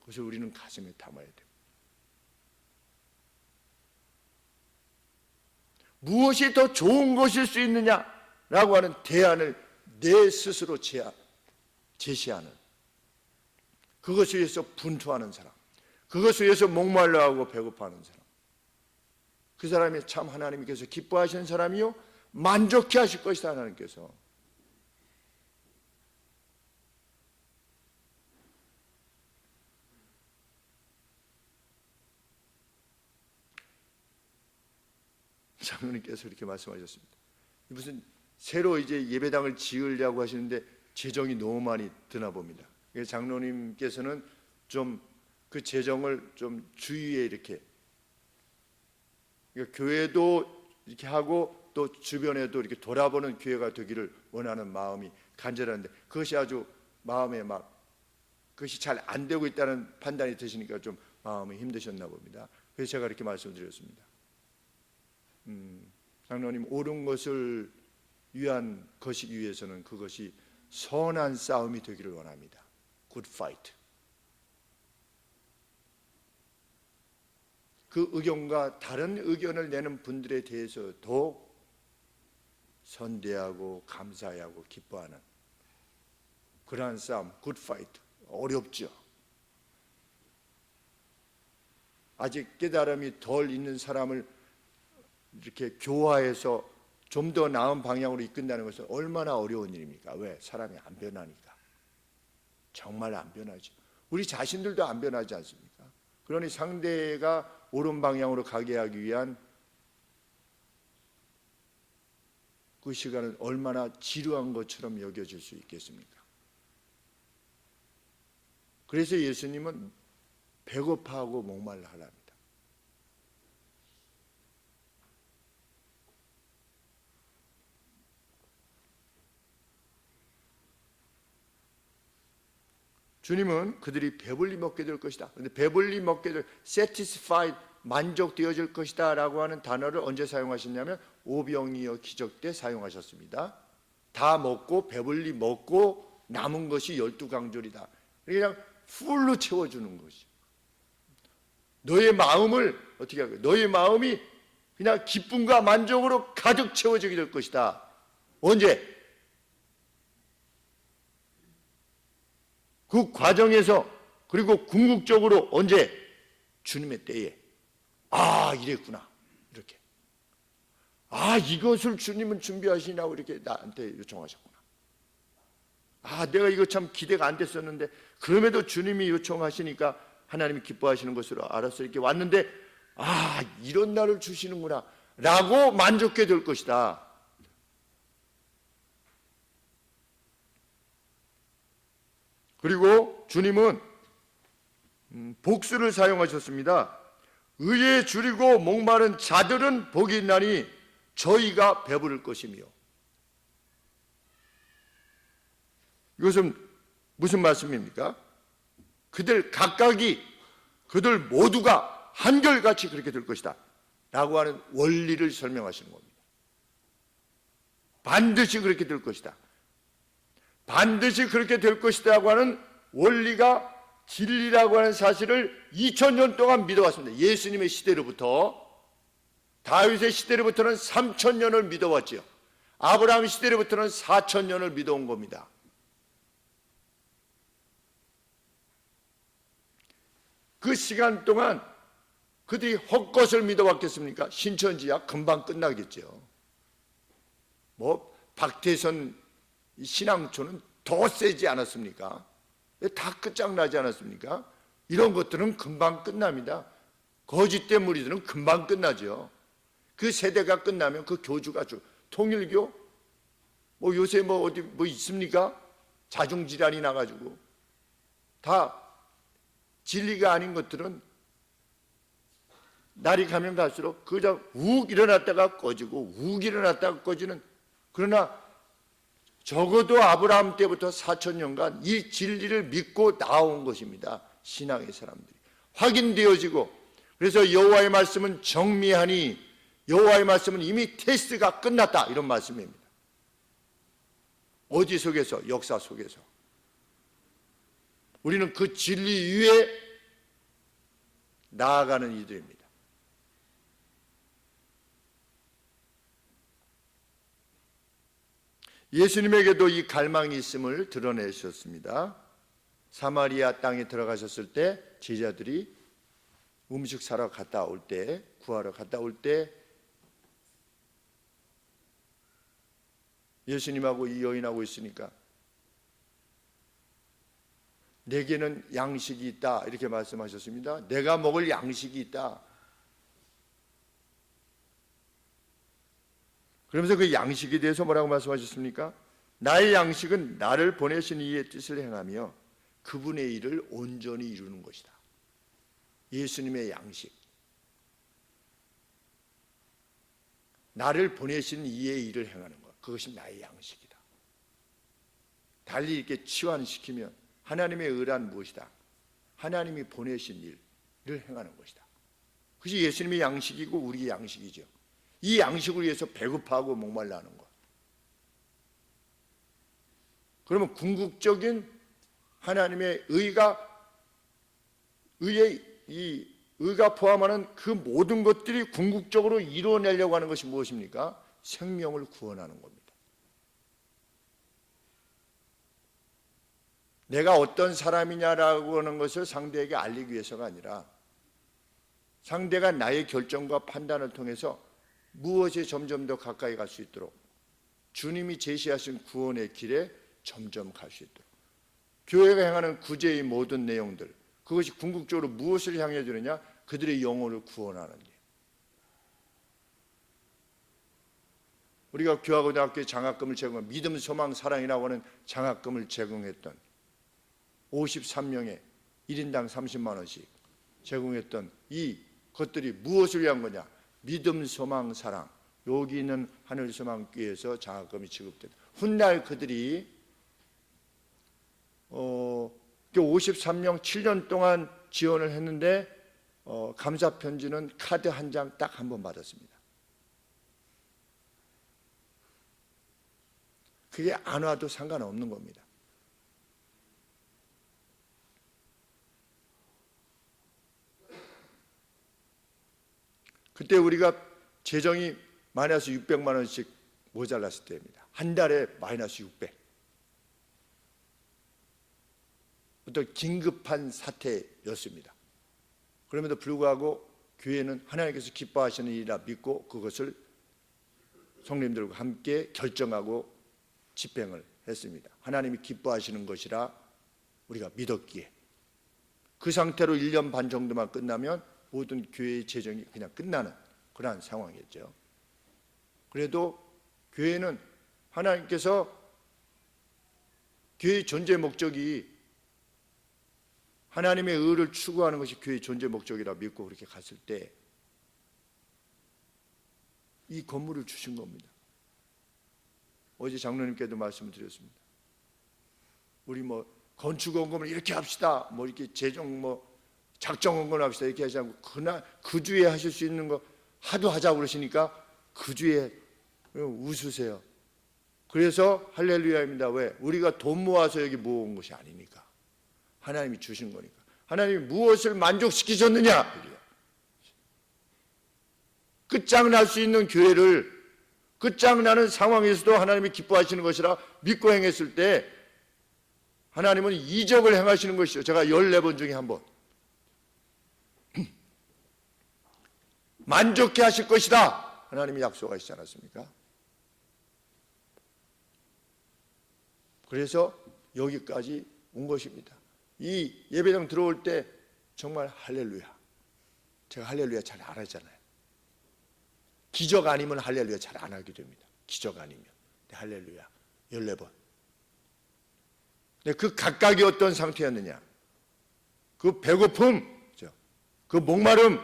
그것을 우리는 가슴에 담아야 돼요. 무엇이 더 좋은 것일 수 있느냐라고 하는 대안을 내 스스로 제시하는, 그것을 위해서 분투하는 사람, 그것을 위해서 목말라하고 배고파하는 사람, 그 사람이 참 하나님께서 기뻐하시는 사람이요 만족해 하실 것이다. 하나님께서 장로님께서 이렇게 말씀하셨습니다. 무슨 새로 이제 예배당을 지으려고 하시는데 재정이 너무 많이 드나 봅니다. 장로님께서는 좀 그 재정을 좀 주위에 이렇게, 그러니까 교회도 이렇게 하고 또 주변에도 이렇게 돌아보는 교회가 되기를 원하는 마음이 간절한데, 그것이 아주 마음에 그것이 잘 안 되고 있다는 판단이 드시니까 좀 마음이 힘드셨나 봅니다. 그래서 제가 이렇게 말씀드렸습니다. 장로님, 옳은 것을 위한 것이기 위해서는 그것이 선한 싸움이 되기를 원합니다. Good fight. 그 의견과 다른 의견을 내는 분들에 대해서도 선대하고 감사하고 기뻐하는 그러한 싸움, Good fight. 어렵죠. 아직 깨달음이 덜 있는 사람을 이렇게 교화해서 좀 더 나은 방향으로 이끈다는 것은 얼마나 어려운 일입니까? 왜? 사람이 안 변하니까. 정말 안 변하죠. 우리 자신들도 안 변하지 않습니까? 그러니 상대가 옳은 방향으로 가게 하기 위한 그 시간은 얼마나 지루한 것처럼 여겨질 수 있겠습니까? 그래서 예수님은 배고파하고 목말라 하랍니다. 주님은 그들이 배불리 먹게 될 것이다. 그런데 배불리 먹게 될, satisfied, 만족되어질 것이다 라고 하는 단어를 언제 사용하셨냐면 오병이어 기적 때 사용하셨습니다. 다 먹고 배불리 먹고 남은 것이 12강졸이다. 그냥 풀로 채워주는 것이. 너의 마음을 어떻게 하고, 너의 마음이 그냥 기쁨과 만족으로 가득 채워지게 될 것이다. 언제? 그 과정에서, 그리고 궁극적으로 언제? 주님의 때에. 아, 이랬구나. 이렇게. 아, 이것을 주님은 준비하시냐고 이렇게 나한테 요청하셨구나. 아, 내가 이거 참 기대가 안 됐었는데 그럼에도 주님이 요청하시니까 하나님이 기뻐하시는 것으로 알아서 이렇게 왔는데, 아, 이런 날을 주시는구나 라고 만족해 될 것이다. 그리고 주님은 복수를 사용하셨습니다. 의에 줄이고 목마른 자들은 복이 있나니 저희가 배부를 것이며. 이것은 무슨 말씀입니까? 그들 각각이, 그들 모두가 한결같이 그렇게 될 것이다 라고 하는 원리를 설명하시는 겁니다. 반드시 그렇게 될 것이다. 반드시 그렇게 될 것이라고 하는 원리가 진리라고 하는 사실을 2000년 동안 믿어왔습니다. 예수님의 시대로부터, 다윗의 시대로부터는 3000년을 믿어왔죠. 아브라함 시대로부터는 4000년을 믿어온 겁니다. 그 시간 동안 그들이 헛것을 믿어왔겠습니까? 신천지야 금방 끝나겠죠. 뭐 박태선 신앙초는 더 세지 않았습니까? 다 끝장나지 않았습니까? 이런 것들은 금방 끝납니다. 거짓된 무리들은 금방 끝나죠. 그 세대가 끝나면 그 교주가 통일교 뭐 요새 뭐 어디 뭐 있습니까? 자중질환이 나가지고 다 진리가 아닌 것들은 날이 가면 갈수록 그저 욱 일어났다가 꺼지고 욱 일어났다가 꺼지는, 그러나 적어도 아브라함 때부터 4000년간 이 진리를 믿고 나온 것입니다. 신앙의 사람들이 확인되어지고, 그래서 여호와의 말씀은 정미하니, 여호와의 말씀은 이미 테스트가 끝났다, 이런 말씀입니다. 어디 속에서? 역사 속에서. 우리는 그 진리 위에 나아가는 이들입니다. 예수님에게도 이 갈망이 있음을 드러내셨습니다. 사마리아 땅에 들어가셨을 때 제자들이 음식 사러 갔다 올 때, 구하러 갔다 올 때 예수님하고 이 여인하고 있으니까 내게는 양식이 있다, 이렇게 말씀하셨습니다. 내가 먹을 양식이 있다. 그러면서 그 양식에 대해서 뭐라고 말씀하셨습니까? 나의 양식은 나를 보내신 이의 뜻을 행하며 그분의 일을 온전히 이루는 것이다. 예수님의 양식, 나를 보내신 이의 일을 행하는 것, 그것이 나의 양식이다. 달리 이렇게 치환시키면 하나님의 의란 무엇이다? 하나님이 보내신 일을 행하는 것이다. 그것이 예수님의 양식이고 우리의 양식이죠. 이 양식을 위해서 배고파하고 목말라 하는 것. 그러면 궁극적인 하나님의 의가 포함하는 그 모든 것들이 궁극적으로 이루어내려고 하는 것이 무엇입니까? 생명을 구원하는 겁니다. 내가 어떤 사람이냐라고 하는 것을 상대에게 알리기 위해서가 아니라 상대가 나의 결정과 판단을 통해서 무엇에 점점 더 가까이 갈 수 있도록 주님이 제시하신 구원의 길에 점점 갈 수 있도록 교회가 행하는 구제의 모든 내용들, 그것이 궁극적으로 무엇을 향해 주느냐? 그들의 영혼을 구원하는 일. 우리가 교화고등학교에 장학금을 제공한 믿음, 소망, 사랑이라고 하는 장학금을 제공했던 53명에 1인당 30만 원씩 제공했던 이 것들이 무엇을 위한 거냐? 믿음, 소망, 사랑. 여기 있는 하늘소망교회에서 장학금이 지급된 훗날 그들이 53명 7년 동안 지원을 했는데 감사 편지는 카드 한 장 딱 한 번 받았습니다. 그게 안 와도 상관없는 겁니다. 그때 우리가 재정이 마이너스 600만 원씩 모자랐을 때입니다. 한 달에 마이너스 600. 어떤 긴급한 사태였습니다. 그럼에도 불구하고 교회는 하나님께서 기뻐하시는 일이라 믿고 그것을 성도님들과 함께 결정하고 집행을 했습니다. 하나님이 기뻐하시는 것이라 우리가 믿었기에. 그 상태로 1년 반 정도만 끝나면 모든 교회의 재정이 그냥 끝나는 그러한 상황이었죠. 그래도 교회는 하나님께서 교회의 존재 목적이 하나님의 의를 추구하는 것이 교회의 존재 목적이라 믿고 그렇게 갔을 때 이 건물을 주신 겁니다. 어제 장로님께도 말씀을 드렸습니다. 우리 뭐 건축원금을 이렇게 합시다, 뭐 이렇게 재정 뭐 작정원금 합시다 이렇게 하지 않고 그날 그 주에 하실 수 있는 거 하도 하자고 그러시니까 그 주에 웃으세요. 그래서 할렐루야입니다. 왜? 우리가 돈 모아서 여기 모은 것이 아니니까. 하나님이 주신 거니까. 하나님이 무엇을 만족시키셨느냐? 끝장날 수 있는 교회를 끝장나는 상황에서도 하나님이 기뻐하시는 것이라 믿고 행했을 때 하나님은 이적을 행하시는 것이죠. 제가 14번 중에 한 번. 만족해 하실 것이다. 하나님이 약속하시지 않았습니까? 그래서 여기까지 온 것입니다. 이 예배당 들어올 때 정말 할렐루야. 제가 할렐루야 잘 안 하잖아요. 기적 아니면 할렐루야 잘 안 하게 됩니다. 기적 아니면. 할렐루야 14번. 그 각각이 어떤 상태였느냐? 그 배고픔, 그 목마름,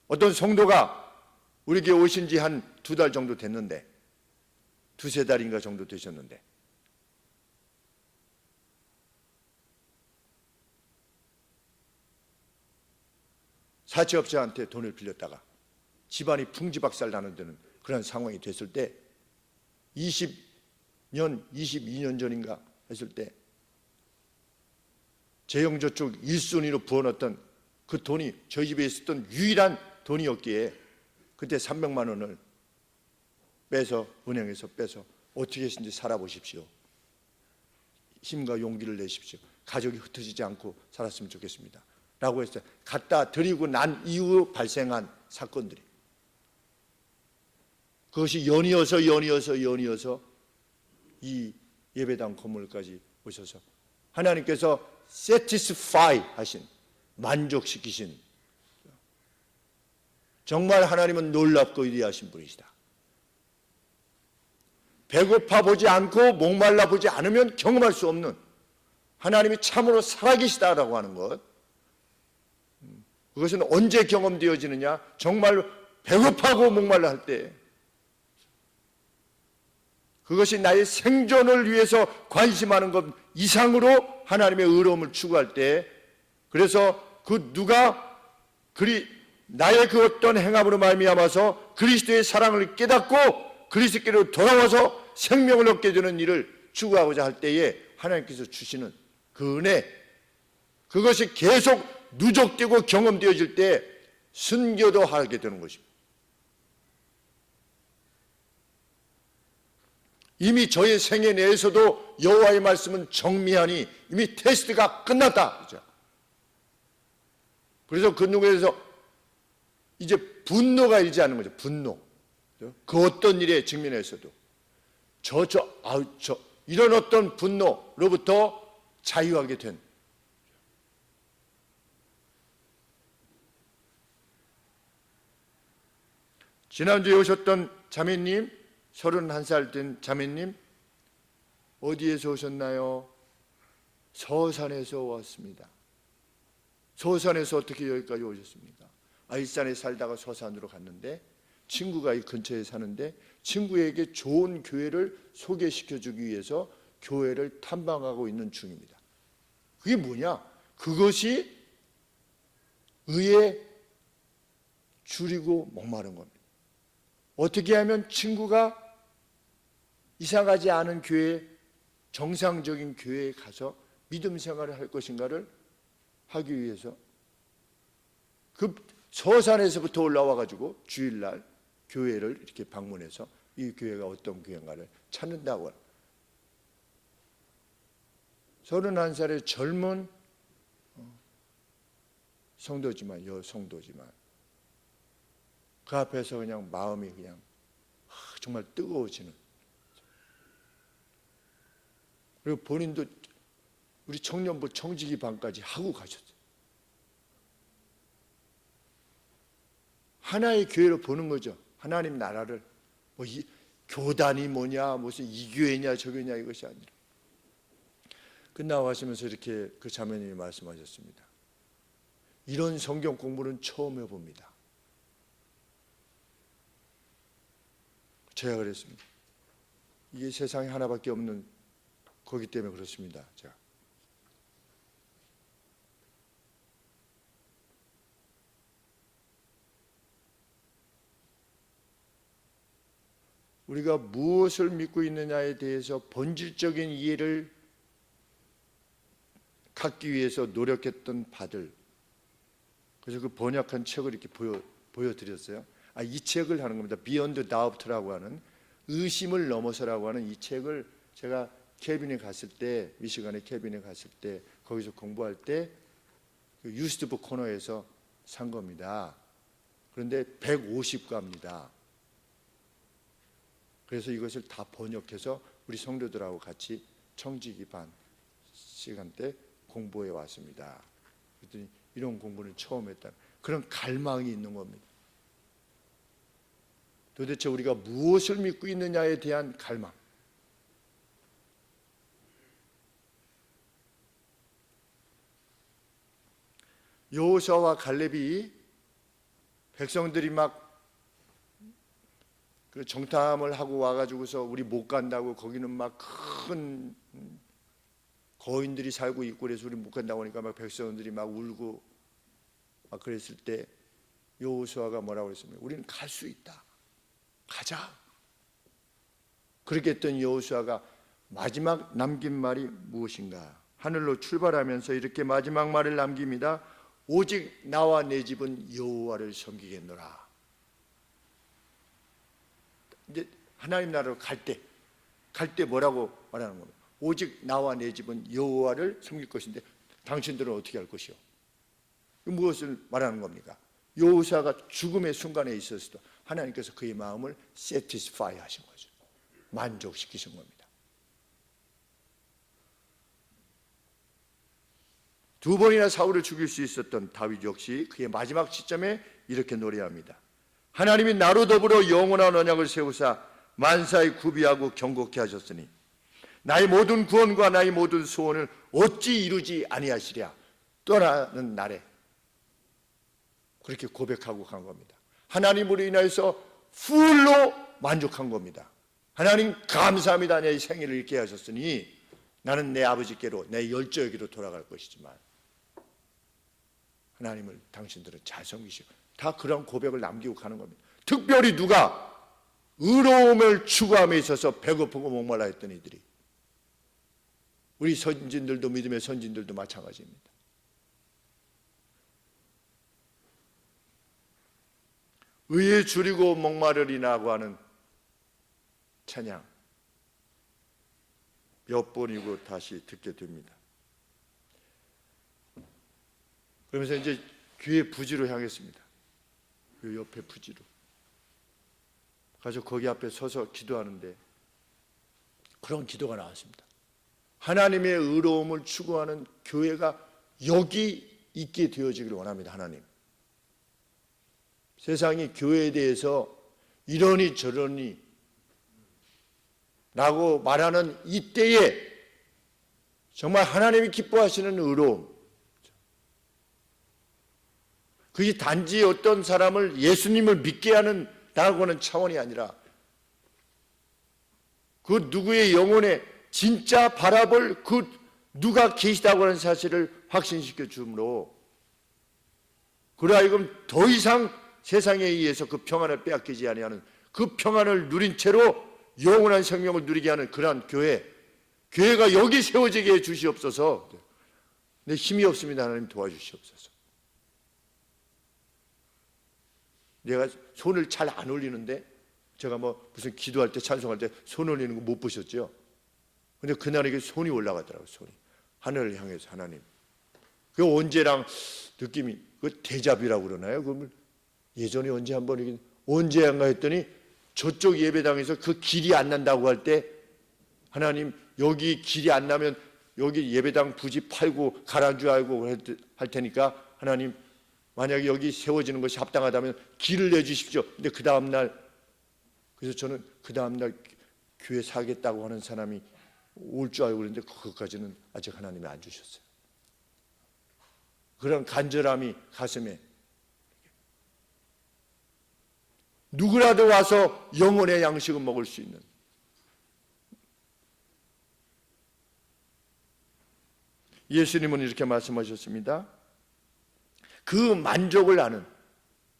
어떤 성도가 우리 교회 오신 지 한 2달 정도 됐는데, 2-3달인가 정도 되셨는데, 사채업자한테 돈을 빌렸다가 집안이 풍지박살 나는 데는 그런 상황이 됐을 때 20년, 22년 전인가 했을 때 재형저축 1순위로 부어놨던 그 돈이 저희 집에 있었던 유일한 돈이었기에 그때 300만 원을 빼서 은행에서 빼서 어떻게 해서든지 살아보십시오. 힘과 용기를 내십시오. 가족이 흩어지지 않고 살았으면 좋겠습니다. 라고 했어요. 갖다 드리고 난 이후 발생한 사건들이. 그것이 연이어서 이 예배당 건물까지 오셔서 하나님께서 satisfy 하신, 만족시키신, 정말 하나님은 놀랍고 위대하신 분이시다. 배고파 보지 않고 목말라 보지 않으면 경험할 수 없는 하나님이 참으로 살아계시다라고 하는 것. 그것은 언제 경험되어지느냐? 정말 배고파고 목말라 할 때. 그것이 나의 생존을 위해서 관심하는 것 이상으로 하나님의 의로움을 추구할 때, 그래서 그 누가 나의 그 어떤 행함으로 말미암아서 그리스도의 사랑을 깨닫고 그리스도께로 돌아와서 생명을 얻게 되는 일을 추구하고자 할 때에 하나님께서 주시는 그 은혜, 그것이 계속 누적되고 경험되어질 때 순교도 하게 되는 것입니다. 이미 저의 생애 내에서도 여호와의 말씀은 정미하니 이미 테스트가 끝났다. 그렇죠? 그래서 그 누구에서 이제 분노가 일지 않는 거죠. 분노. 그 어떤 일에 직면해서도 이런 어떤 분노로부터 자유하게 된. 지난주에 오셨던 자매님, 31살 된 자매님, 어디에서 오셨나요? 서산에서 왔습니다. 서산에서 어떻게 여기까지 오셨습니까? 일산에 살다가 서산으로 갔는데 친구가 이 근처에 사는데 친구에게 좋은 교회를 소개시켜주기 위해서 교회를 탐방하고 있는 중입니다. 그게 뭐냐? 그것이 의에 줄이고 목마른 겁니다. 어떻게 하면 친구가 이사가지 않은 교회, 정상적인 교회에 가서 믿음 생활을 할 것인가를 하기 위해서 그 서산에서부터 올라와 가지고 주일날 교회를 이렇게 방문해서 이 교회가 어떤 교회인가를 찾는다고. 31살의 젊은 성도지만, 여성도지만 그 앞에서 그냥 마음이 그냥 정말 뜨거워지는. 그리고 본인도 우리 청년부 청지기 반까지 하고 가셨어요. 하나의 교회로 보는 거죠. 하나님 나라를. 교단이 뭐냐, 무슨 이 교회냐 저 교회냐 이것이 아니라. 끝나고 하시면서 이렇게 그 자매님이 말씀하셨습니다. 이런 성경 공부는 처음 해봅니다. 제가 그랬습니다. 이게 세상에 하나밖에 없는 거기 때문에 그렇습니다. 제가. 우리가 무엇을 믿고 있느냐에 대해서 본질적인 이해를 갖기 위해서 노력했던 바들, 그래서 그 번역한 책을 이렇게 보여드렸어요. 이 책을 하는 겁니다. Beyond Doubt라고 하는, 의심을 넘어서라고 하는 이 책을 제가 캐빈에 갔을 때, 미시간의 캐빈에 갔을 때, 거기서 공부할 때 그 유스트북 코너에서 산 겁니다. 그런데 150과입니다. 그래서 이것을 다 번역해서 우리 성도들하고 같이 청지기 반 시간 때 공부해 왔습니다. 그랬더니 이런 공부는 처음 했다. 그런 갈망이 있는 겁니다. 도대체 우리가 무엇을 믿고 있느냐에 대한 갈망. 여호수아와 갈렙이 백성들이 막 그 정탐을 하고 와가지고서 우리 못 간다고, 거기는 막 큰 거인들이 살고 있고 그래서 우리 못 간다고 하니까 막 백성들이 막 울고 막 그랬을 때 여호수아가 뭐라고 했습니까? 우리는 갈 수 있다. 가자. 그렇게 했던 여호수아가 마지막 남긴 말이 무엇인가? 하늘로 출발하면서 이렇게 마지막 말을 남깁니다. 오직 나와 내 집은 여호와를 섬기겠노라. 이제 하나님 나라로 갈 때 뭐라고 말하는 겁니까? 오직 나와 내 집은 여호와를 섬길 것인데 당신들은 어떻게 할 것이요? 무엇을 말하는 겁니까? 여호수아가 죽음의 순간에 있었을 때 하나님께서 그의 마음을 satisfy 하신 거죠. 만족시키신 겁니다. 두 번이나 사울을 죽일 수 있었던 다윗 역시 그의 마지막 시점에 이렇게 노래합니다. 하나님이 나로 더불어 영원한 언약을 세우사 만사에 구비하고 경고케 하셨으니 나의 모든 구원과 나의 모든 소원을 어찌 이루지 아니하시랴. 떠나는 날에 그렇게 고백하고 간 겁니다. 하나님으로 인하여서 풀로 만족한 겁니다. 하나님 감사합니다. 내 생일을 있게 하셨으니 나는 내 아버지께로, 내 열조에게로 돌아갈 것이지만 하나님을 당신들은 잘 섬기시고, 다 그런 고백을 남기고 가는 겁니다. 특별히 누가 의로움을 추구함에 있어서 배고프고 목말라 했던 이들이, 우리 선진들도, 믿음의 선진들도 마찬가지입니다. 의에 줄이고 목마르리라고 하는 찬양 몇 번이고 다시 듣게 됩니다. 그러면서 이제 교회 부지로 향했습니다. 그 옆에 부지로 가서 거기 앞에 서서 기도하는데 그런 기도가 나왔습니다. 하나님의 의로움을 추구하는 교회가 여기 있게 되어지기를 원합니다. 하나님, 세상이 교회에 대해서 이러니 저러니 라고 말하는 이때에 정말 하나님이 기뻐하시는 의로움, 그게 단지 어떤 사람을, 예수님을 믿게 하는 라고 하는 차원이 아니라 그 누구의 영혼에 진짜 바라볼 그 누가 계시다고 하는 사실을 확신시켜 주므로 그로 하여금 더 이상 세상에 의해서 그 평안을 빼앗기지 아니하는, 그 평안을 누린 채로 영원한 생명을 누리게 하는 그러한 교회가 여기 세워지게 해 주시옵소서. 내 힘이 없습니다. 하나님 도와주시옵소서. 내가 손을 잘 안 올리는데, 제가 뭐 무슨 기도할 때, 찬송할 때 손 올리는 거 못 보셨죠? 근데 그날에게 손이 올라가더라고요. 손이 하늘을 향해서. 하나님, 그 언제랑 느낌이, 그 데자뷰라고 그러나요? 그러면 예전에 언제 한번 이게 언제인가 했더니 저쪽 예배당에서 그 길이 안 난다고 할 때, 하나님 여기 길이 안 나면 여기 예배당 부지 팔고 가라앉아 알고 할 테니까 하나님 만약에 여기 세워지는 것이 합당하다면 길을 내주십시오. 근데 그 다음날, 그래서 저는 그 다음날 교회 사겠다고 하는 사람이 올 줄 알고 그랬는데 그것까지는 아직 하나님이 안 주셨어요. 그런 간절함이 가슴에, 누구라도 와서 영혼의 양식을 먹을 수 있는, 예수님은 이렇게 말씀하셨습니다. 그 만족을 아는,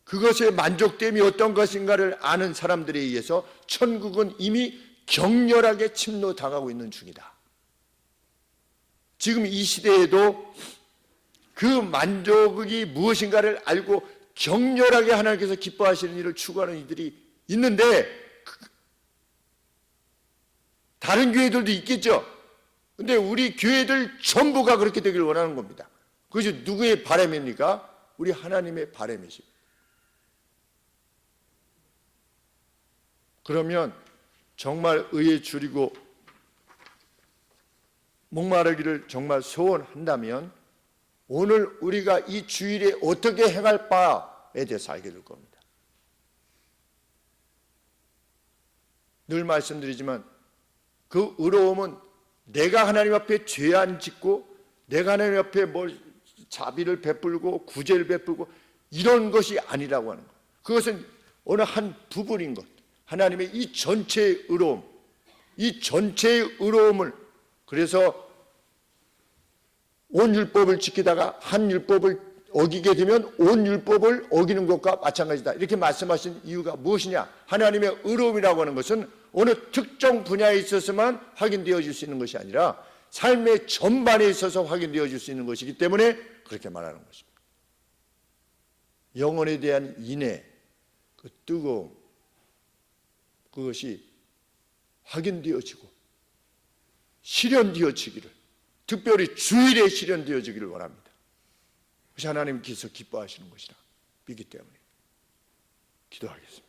그것의 만족됨이 어떤 것인가를 아는 사람들에 의해서 천국은 이미 격렬하게 침노당하고 있는 중이다. 지금 이 시대에도 그 만족이 무엇인가를 알고 격렬하게 하나님께서 기뻐하시는 일을 추구하는 이들이 있는데, 다른 교회들도 있겠죠. 근데 우리 교회들 전부가 그렇게 되길 원하는 겁니다. 그것이 누구의 바람입니까? 우리 하나님의 바람이십니다. 그러면 정말 의에 줄이고 목마르기를 정말 소원한다면 오늘 우리가 이 주일에 어떻게 행할 바에 대해서 알게 될 겁니다. 늘 말씀드리지만 그 의로움은 내가 하나님 앞에 죄 안 짓고 내가 하나님 앞에 자비를 베풀고 구제를 베풀고 이런 것이 아니라고 하는 것. 그것은 어느 한 부분인 것. 하나님의 이 전체의 의로움, 이 전체의 의로움을, 그래서 온 율법을 지키다가 한 율법을 어기게 되면 온 율법을 어기는 것과 마찬가지다. 이렇게 말씀하신 이유가 무엇이냐? 하나님의 의로움이라고 하는 것은 어느 특정 분야에 있어서만 확인되어질 수 있는 것이 아니라 삶의 전반에 있어서 확인되어질 수 있는 것이기 때문에 그렇게 말하는 것입니다. 영혼에 대한 인애, 그 뜨거움, 그것이 확인되어지고 실현되어지기를, 특별히 주일에 실현되어지기를 원합니다. 그것이 하나님께서 기뻐하시는 것이라 믿기 때문에 기도하겠습니다.